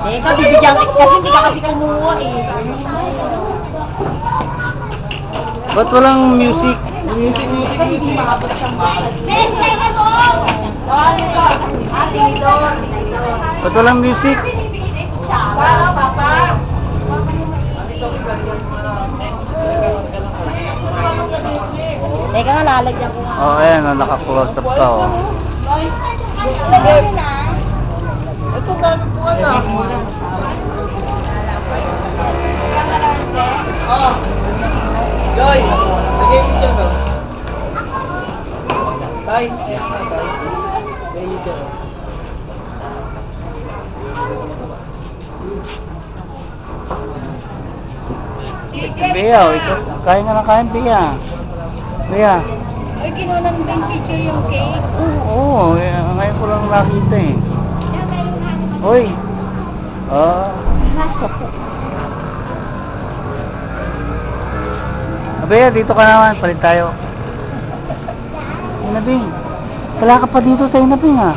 Teka, bibigyan kasi hindi ka kasi kumuha eh. Ba't walang music? Music. Hindi makabot siyang bahay. Ba't walang music? Papa. Teka nga, lalagyan ko. Oh, ayan, naka-close up ka, oh. Ito gamit ko na. Oh. Joy, lagay mo dyan, oh. Tay. Bea, oh, ito. Kain nga ng kain, Bea. Bea. Ay, kinunan din picture yung cake. Oo, ngayon ko lang nakita eh. Hoy. Bea, dito ka naman. Palit tayo. Inabing. Wala ka pa dito sa Inabing, ah.